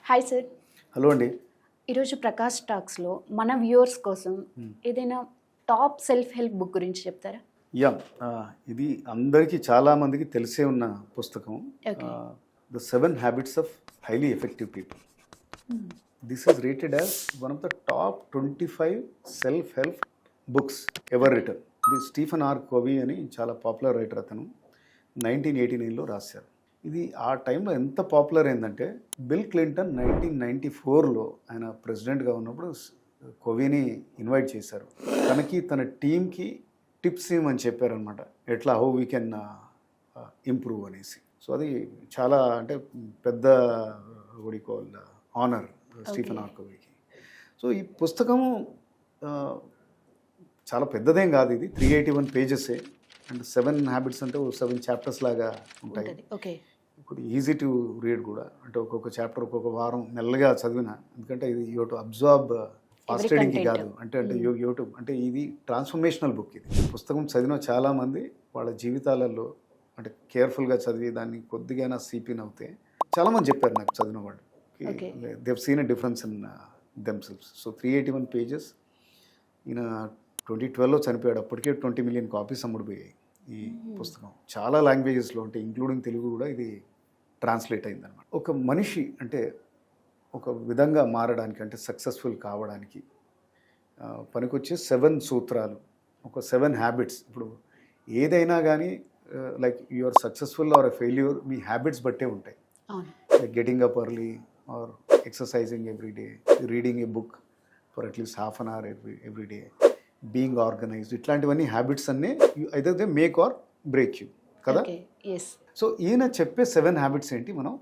Hi sir. Hello అండి. ఈరోజు ప్రకాష్ టాక్స్లో మన వ్యూవర్స్ కోసం ఏదైనా టాప్ సెల్ఫ్ హెల్ప్ బుక్ గురించి చెప్తారా? యా ఇది అందరికీ చాలామందికి తెలిసే ఉన్న పుస్తకం, the 7 habits of highly effective people. This is rated as one of the top 25 self help books ever return. ఇది స్టీఫెన్ ఆర్ కోవీ అని చాలా పాపులర్ రైటర్. అతను 1989లో రాశారు. ఇది ఆ టైంలో ఎంత పాపులర్ అయిందంటే బిల్ క్లింటన్ 1994లో ఆయన ప్రెసిడెంట్గా ఉన్నప్పుడు కోవీని ఇన్వైట్ చేశారు. తన టీంకి టిప్స్ ఇవ్వమని చెప్పారనమాట, ఎట్లా హౌ వీ కెన్ ఇంప్రూవ్ అనేసి. సో అది చాలా అంటే పెద్ద కాల్ ఆనర్ స్టీఫెన్ ఆర్ కోవీకి. సో ఈ పుస్తకము చాలా పెద్దదేం కాదు, ఇది 381 పేజెసే. అండ్ 7 హ్యాబిట్స్ అంటే 7 చాప్టర్స్ లాగా ఉంటాయి. ఇప్పుడు ఈజీ టు రీడ్ కూడా, అంటే ఒక్కొక్క చాప్టర్ ఒక్కొక్క వారం మెల్లగా చదివిన, ఎందుకంటే ఇది యూ టు అబ్జార్బ్ ఫాస్ట్ రీడింగ్కి కాదు, అంటే యూట్యూబ్ అంటే ఇది ట్రాన్స్ఫర్మేషనల్ బుక్. ఇది పుస్తకం చదివిన చాలామంది వాళ్ళ జీవితాలలో అంటే కేర్ఫుల్గా చదివి దాన్ని కొద్దిగా సీపీన్ అవుతే చాలామంది చెప్పారు నాకు, చదివిన వాళ్ళు they've seen a difference in themselves. So 381 pages. ఈయన 2012లో చనిపోయాడు. అప్పటికే 20 మిలియన్ కాపీస్ అమ్ముడుపోయాయి ఈ పుస్తకం. చాలా లాంగ్వేజెస్లో, అంటే ఇంక్లూడింగ్ తెలుగు కూడా ఇది ట్రాన్స్లేట్ అయిందన్నమాట. ఒక మనిషి అంటే ఒక విధంగా మారడానికి, అంటే సక్సెస్ఫుల్ కావడానికి పనికొచ్చే 7 సూత్రాలు, ఒక 7 హ్యాబిట్స్. ఇప్పుడు ఏదైనా కానీ like you're successful or a failure మీ హ్యాబిట్స్ బట్టే ఉంటాయి. Like getting up early or exercising every day, reading a book for at least half an hour every day, being organised, ఇట్లాంటివన్నీ హ్యాబిట్స్ అన్నీ either they make or break you కదా. So ఈయన చెప్పే 7 habits ఏంటి మనం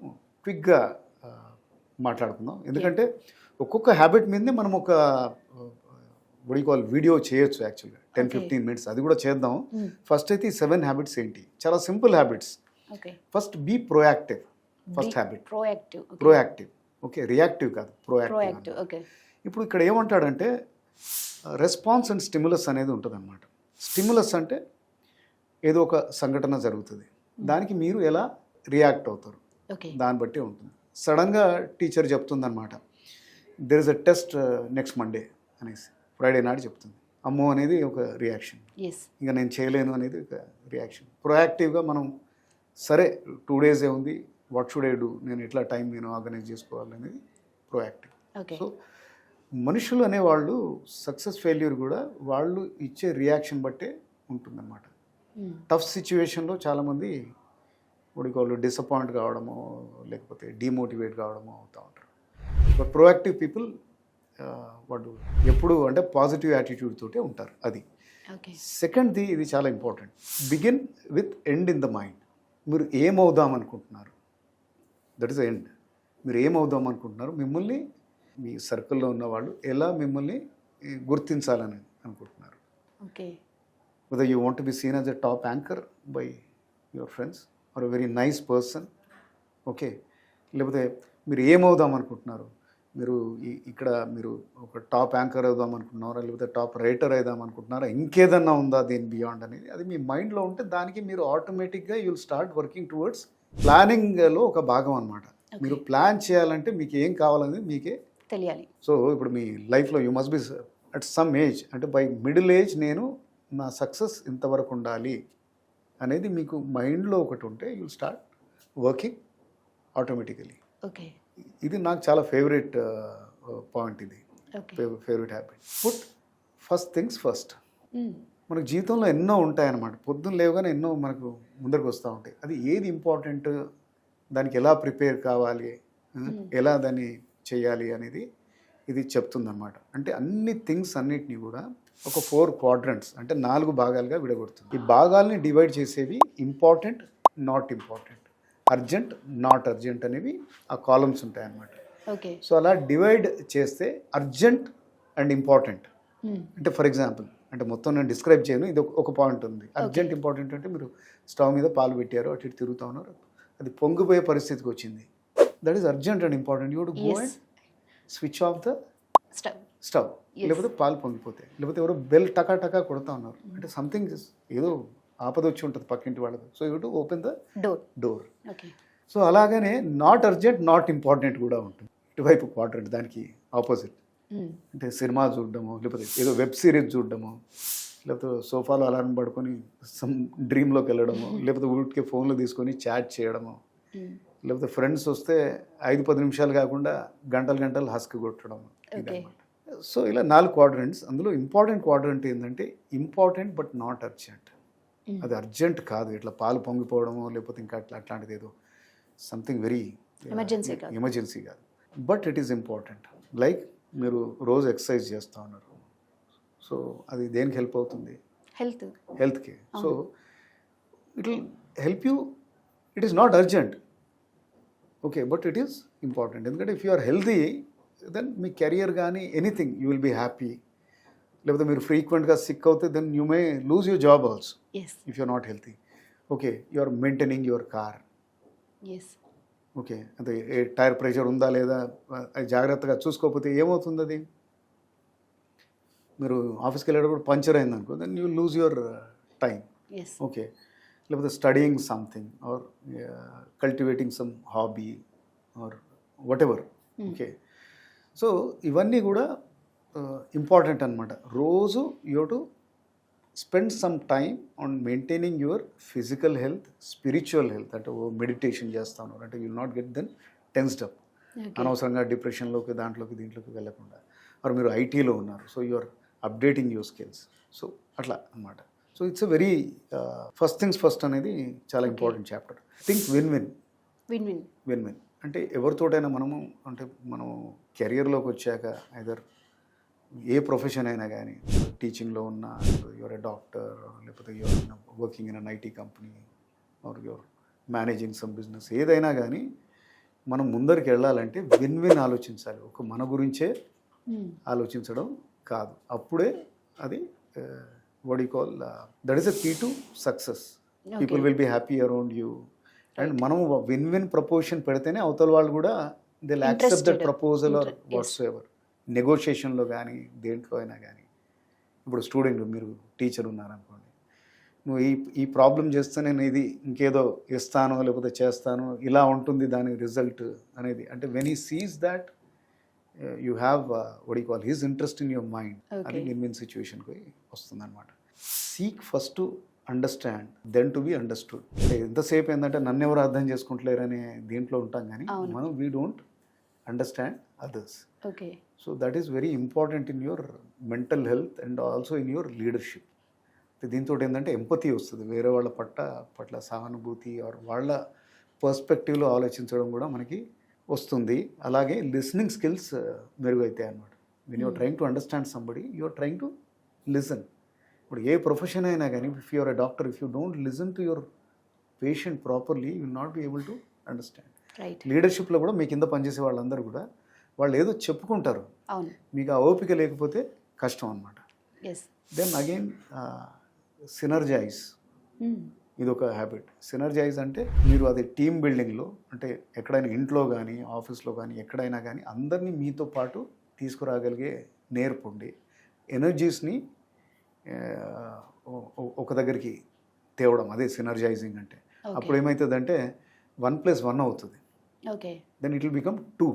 క్విక్గా మాట్లాడుకుందాం. ఎందుకంటే ఒక్కొక్క హ్యాబిట్ మీదనే మనం ఒక వీడియో చేయొచ్చు యాక్చువల్గా 10-15 మినిట్స్, అది కూడా చేద్దాం. ఫస్ట్ అయితే ఈ 7 హ్యాబిట్స్ ఏంటి, చాలా simple habits. First be proactive. First habit proactive. Okay, reactive కాదు, ప్రోయాక్టివ్. ఇప్పుడు ఇక్కడ ఏమంటాడంటే రెస్పాన్స్ అండ్ స్టిమ్యులస్ అనేది ఉంటుంది అనమాట. స్టిమ్యులస్ అంటే ఏదో ఒక సంఘటన జరుగుతుంది, దానికి మీరు ఎలా రియాక్ట్ అవుతారు దాన్ని బట్టి ఉంటుంది. సడన్గా టీచర్ చెప్తుందన్నమాట, there is a test next Monday అనేసి, ఫ్రైడే నాడు చెప్తుంది. అమ్మో అనేది ఒక రియాక్షన్, ఇంకా నేను చేయలేను అనేది ఒక రియాక్షన్. ప్రొయాక్టివ్గా మనం సరే 2 డేసే ఉంది, వాట్ షుడ్ ఐ డూ, నేను ఎట్లా టైం నేను ఆర్గనైజ్ చేసుకోవాలనేది ప్రొయాక్టివ్. సో మనుషులు అనేవాళ్ళు సక్సెస్ ఫెయిల్యూర్ కూడా వాళ్ళు ఇచ్చే రియాక్షన్ బట్టే ఉంటుందన్నమాట. టఫ్ సిచ్యువేషన్లో చాలామంది వాళ్ళు డిసప్పాయింట్ కావడమో లేకపోతే డిమోటివేట్ కావడమో అవుతూ ఉంటారు. బట్ ప్రోయాక్టివ్ పీపుల్ వాళ్ళు ఎప్పుడు అంటే పాజిటివ్ యాటిట్యూడ్ తోటే ఉంటారు. అది సెకండ్ది. ఇది చాలా important. Begin with end in the mind. మీరు ఏమవుదాం అనుకుంటున్నారు, దట్ ఈస్ ఎండ్. మీరు ఏమవుదాం అనుకుంటున్నారు, మిమ్మల్ని మీ సర్కిల్లో ఉన్న వాళ్ళు ఎలా మిమ్మల్ని గుర్తించాలని అనుకుంటున్నారు. Whether you want to be seen as a top anchor by your friends or a very nice person, okay. లేకపోతే మీరు ఏమవుదాం అనుకుంటున్నారు, మీరు ఇక్కడ మీరు ఒక టాప్ యాంకర్ అవుదాం అనుకుంటున్నారా, లేకపోతే టాప్ రైటర్ అవుదాం అనుకుంటున్నారా, ఇంకేదన్నా ఉందా దీని బియాండ్ అనేది, అది మీ మైండ్లో ఉంటే దానికి మీరు ఆటోమేటిక్గా you will start working towards. ప్లానింగ్లో ఒక భాగం అనమాట. మీరు ప్లాన్ చేయాలంటే మీకు ఏం కావాలనేది మీకే తెలియాలి. సో ఇప్పుడు మీ లైఫ్లో you must be at some age, అంటే బై మిడిల్ ఏజ్ నేను నా సక్సెస్ ఇంతవరకు ఉండాలి అనేది మీకు మైండ్లో ఒకటి ఉంటే యూ స్టార్ట్ వర్కింగ్ ఆటోమేటికలీ. ఇది నాకు చాలా ఫేవరెట్ పాయింట్. ఇది favourite habit. Put first things first. మనకు జీవితంలో ఎన్నో ఉంటాయన్నమాట. పొద్దున్న లేవగానే ఎన్నో మనకు ముందరికి వస్తూ ఉంటాయి. అది ఏది ఇంపార్టెంట్, దానికి ఎలా ప్రిపేర్ కావాలి, ఎలా దాన్ని చేయాలి అనేది ఇది చెప్తుందన్నమాట. అంటే అన్ని థింగ్స్ అన్నిటినీ కూడా ఒక 4 క్వాడ్రంట్స్ అంటే 4 భాగాలుగా విడగొడుతుంది. ఈ భాగాల్ని డివైడ్ చేసేవి important, not important, urgent, not urgent అనేవి ఆ కాలమ్స్ ఉంటాయన్నమాట. సో అలా డివైడ్ చేస్తే అర్జెంట్ అండ్ ఇంపార్టెంట్ అంటే ఫర్ ఎగ్జాంపుల్, అంటే మొత్తం నేను డిస్క్రైబ్ చేయను, ఇది ఒక పాయింట్ ఉంది. అర్జెంట్ ఇంపార్టెంట్ అంటే మీరు స్టవ్ మీద పాలు పెట్టారు, అటు ఇటు తిరుగుతూ ఉన్నారు, అది పొంగిపోయే పరిస్థితికి వచ్చింది, that is urgent and important. You would go and switch off the stove, లేకపోతే పాలు పొంగిపోతాయి, లేకపోతే ఎవరో బెల్ టకా కొడుతూ ఉన్నారు, అంటే సంథింగ్ ఏదో ఆపద వచ్చి ఉంటుంది పక్కింటి వాళ్ళకి. So you to open the door. So అలాగనే నాట్ అర్జెంట్, నాట్ ఇంపార్టెంట్ కూడా ఉంటుంది. ఇటువైపు క్వాడ్రంట్, దానికి ఆపోజిట్. అంటే సినిమా చూడడము, లేకపోతే ఏదో వెబ్ సిరీస్ చూడడము, లేకపోతే సోఫాలో అలారం పడుకొని సమ్ డ్రీమ్లోకి వెళ్ళడము, లేకపోతే ఊరికే ఫోన్లో తీసుకొని చాట్ చేయడము, లేకపోతే ఫ్రెండ్స్ వస్తే 5-10 నిమిషాలు కాకుండా గంటలు గంటలు హస్క్ కొట్టడము. ఇదన్నమాట. సో ఇలా 4 క్వాడ్రంట్స్. అందులో ఇంపార్టెంట్ క్వాడ్రంట్ ఏంటంటే ఇంపార్టెంట్ బట్ నాట్ అర్జెంట్. అది అర్జెంట్ కాదు, ఇట్లా పాలు పొంగిపోవడము లేకపోతే ఇంకా అట్లాంటిది ఏదో సంథింగ్ వెరీ ఎమర్జెన్సీ కాదు, but it is important. Like మీరు రోజు ఎక్సర్సైజ్ చేస్తూ ఉన్నారు, సో అది దేనికి హెల్ప్ అవుతుంది? హెల్త్కి. So it will help you. It is not urgent, okay, but it is important. ఎందుకంటే if you are healthy then మీ కెరియర్ కానీ anything you will be happy. లేకపోతే మీరు ఫ్రీక్వెంట్గా సిక్ అవుతే then you may lose your job also if you are not healthy. Okay, you are maintaining your car. Okay, అంటే ఏ tyre pressure ఉందా లేదా అది జాగ్రత్తగా చూసుకోకపోతే ఏమవుతుంది? అది మీరు ఆఫీస్కి వెళ్ళేటప్పుడు పంచర్ అయిందనుకో, then you lose your time. Okay, లేకపోతే studying something or cultivating some hobby or whatever. Okay, so ఇవన్నీ కూడా ఇంపార్టెంట్ అనమాట. రోజు you to spend some time on maintaining your physical health, spiritual health. అంటే meditation చేస్తా ఉన్నారు అంటే you not get then tensed up, అనవసరంగా డిప్రెషన్లోకి దీంట్లోకి వెళ్ళకుండా. ఆర్ మీరు ఐటీలో ఉన్నారు, so you are updating your skills. So అట్లా అనమాట. So it's a very first things first అనేది చాలా important chapter. Think win win అంటే ఎవరితోటైనా మనం కెరియర్లోకి వచ్చాక ఐదర్ ఏ ప్రొఫెషన్ అయినా కానీ, టీచింగ్లో ఉన్న, యువర్ ఎ డాక్టర్, లేకపోతే you're working in an IT company or you're managing some business, ఏదైనా కానీ మనం ముందరికి వెళ్ళాలంటే విన్ ఆలోచించాలి. ఒక మన గురించే ఆలోచించడం కాదు. అప్పుడే అది what you call that is a key to success. People will be happy around you. And మనం విన్ ప్రపోజల్ పెడితేనే అవతల వాళ్ళు కూడా they will accept that proposal or whatsoever. నెగోషియేషన్లో కానీ దేంట్లో అయినా కానీ, ఇప్పుడు స్టూడెంట్, మీరు టీచర్ ఉన్నారనుకోండి, నువ్వు ఈ ప్రాబ్లం చేస్తే నేను ఇది ఇంకేదో ఇస్తాను లేకపోతే చేస్తాను, ఇలా ఉంటుంది దాని రిజల్ట్ అనేది. అంటే when he sees that you have what you call his interest in your mind, అది విన్ సిచ్యువేషన్కి వస్తుంది అనమాట. Seek first to understand then to be understood. ఎంతసేపు ఏంటంటే నన్ను ఎవరు అర్థం చేసుకుంటలేరనే దీంట్లో ఉంటాం, కానీ మనం we don't understand others. So that is very important in your mental health and also in your leadership. దీంతో ఏంటంటే ఎంపతి వస్తుంది, వేరే వాళ్ళ పట్ల సహానుభూతి ఆర్ వాళ్ళ పర్స్పెక్టివ్లో ఆలోచించడం కూడా మనకి వస్తుంది. అలాగే లిసనింగ్ స్కిల్స్ మెరుగైతాయి అన్నమాట. When you're trying to understand somebody, you're trying to listen. ఇప్పుడు ఏ ప్రొఫెషన్ అయినా కానీ, if you're a doctor, if you don't listen to your patient properly, you will not be able to understand. లీడర్షిప్లో కూడా మీ కింద పనిచేసే వాళ్ళందరూ కూడా వాళ్ళు ఏదో చెప్పుకుంటారు, మీకు ఆ ఓపిక లేకపోతే కష్టం అనమాట. దెన్ అగైన్ సినర్జైజ్, ఇది ఒక హ్యాబిట్. సినర్జైజ్ అంటే మీరు అది టీమ్ బిల్డింగ్లో, అంటే ఎక్కడైనా ఇంట్లో కానీ ఆఫీస్లో కానీ ఎక్కడైనా కానీ అందరినీ మీతో పాటు తీసుకురాగలిగే నేర్పుండి ఎనర్జీస్ని ఒక దగ్గరికి తేవడం, అదే సినర్జైజింగ్ అంటే. అప్పుడు ఏమవుతుందంటే 1+1 అవుతుంది. Then it will become 2.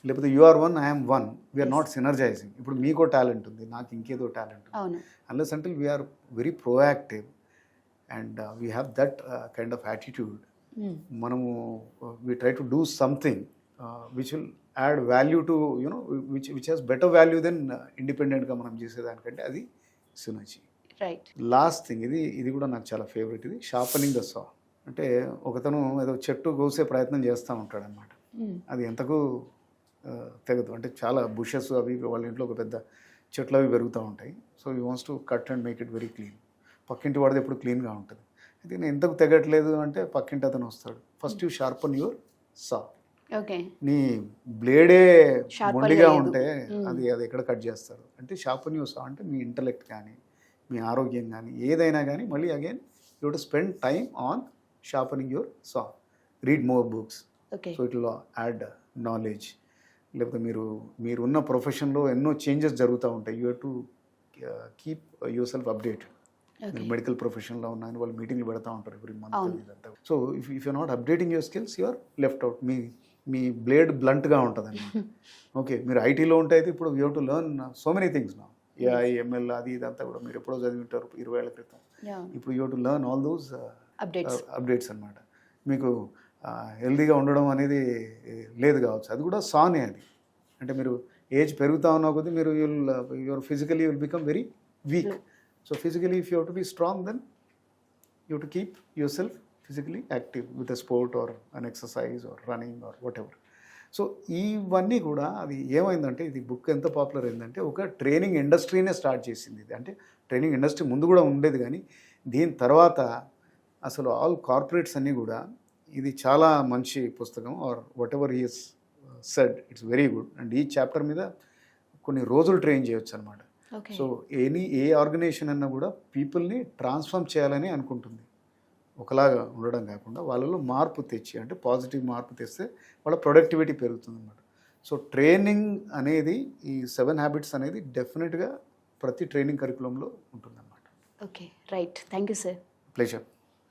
లేకపోతే you are 1, I'm 1, we're not synergising. ఇప్పుడు మీకో టాలెంట్ ఉంది, నాకు ఇంకేదో టాలెంట్ ఉంది. Unless until we're very proactive and we have that kind of attitude, మనము we try to do something which will add value to you know, which has better value then ఇండిపెండెంట్గా మనం చేసేదానికంటే, అది సినర్జీ. లాస్ట్ థింగ్, ఇది కూడా నాకు చాలా favourite, ఇది sharpening the సా. అంటే ఒకతను ఏదో చెట్టు కోసే ప్రయత్నం చేస్తూ ఉంటాడు అనమాట. అది ఎంతకు తెగదు, అంటే చాలా బుషెస్ అవి వాళ్ళ ఇంట్లో ఒక పెద్ద చెట్లు అవి పెరుగుతూ ఉంటాయి. So you wants to cut and make it very clean. పక్కింటి వాడిది ఎప్పుడు క్లీన్గా ఉంటుంది. అయితే నేను ఎంతకు తెగట్లేదు అంటే పక్కింటి అతను వస్తాడు, ఫస్ట్ యూ షార్పన్ యువర్ సా. నీ బ్లేడే మొండిగా ఉంటే అది ఎక్కడ కట్ చేస్తారు అంటే షార్పన్ యువర్ సా. అంటే మీ ఇంటలెక్ట్ కానీ మీ ఆరోగ్యం కానీ ఏదైనా కానీ మళ్ళీ again you to spend time on sharpening your saw. Read more books. So it will add knowledge. లేకపోతే మీరు ఉన్న ప్రొఫెషన్లో ఎన్నో చేంజెస్ జరుగుతూ ఉంటాయి. You have to keep your self updated. మీరు మెడికల్ ప్రొఫెషన్లో ఉన్నాయని వాళ్ళు మీటింగ్లు పెడతా ఉంటారు every month. So if you not updating your skills, you are left out. మీ మీ బ్లేడ్ బ్లంట్గా ఉంటుంది అన్నమాట. ఓకే, మీరు ఐటీలో ఉంటే అయితే ఇప్పుడు you to learn so many things నా ఏఐ ఎంఎల్ అది ఇదంతా కూడా మీరు ఎప్పుడో చదివింటారు 20 ఏళ్ల క్రితం. ఇప్పుడు you to learn all those updates అనమాట. మీకు హెల్దీగా ఉండడం అనేది లేదు కావచ్చు, అది కూడా సానే అది. అంటే మీరు ఏజ్ పెరుగుతా ఉన్న కొద్దీ మీరు you're physically will become very weak. So physically if you have to be strong then you to keep your self physically active with a sport or an exercise or running or whatever. సో ఇవన్నీ కూడా అది ఏమైందంటే ఇది book ఎంత popular అయిందంటే ఒక training ఇండస్ట్రీనే start చేసింది ఇది. అంటే ట్రైనింగ్ ఇండస్ట్రీ ముందు కూడా ఉండేది, కానీ దీని తర్వాత అసలు ఆల్ కార్పొరేట్స్ అన్నీ కూడా ఇది చాలా మంచి పుస్తకం or whatever he's said it's very good and ఈ చాప్టర్ మీద కొన్ని రోజులు ట్రైన్ చేయొచ్చు అనమాట. సో ఏ ఆర్గనైజేషన్ అన్నా కూడా పీపుల్ని ట్రాన్స్ఫార్మ్ చేయాలని అనుకుంటుంది, ఒకలాగా ఉండడం కాకుండా వాళ్ళలో మార్పు తెచ్చి అంటే పాజిటివ్ మార్పు తెస్తే వాళ్ళ ప్రొడక్టివిటీ పెరుగుతుంది అన్నమాట. సో ట్రైనింగ్ అనేది ఈ 7 హ్యాబిట్స్ అనేది డెఫినెట్గా ప్రతి ట్రైనింగ్ కరికులంలో ఉంటుందన్నమాట. Okay, right. Thank you sir. Pleasure.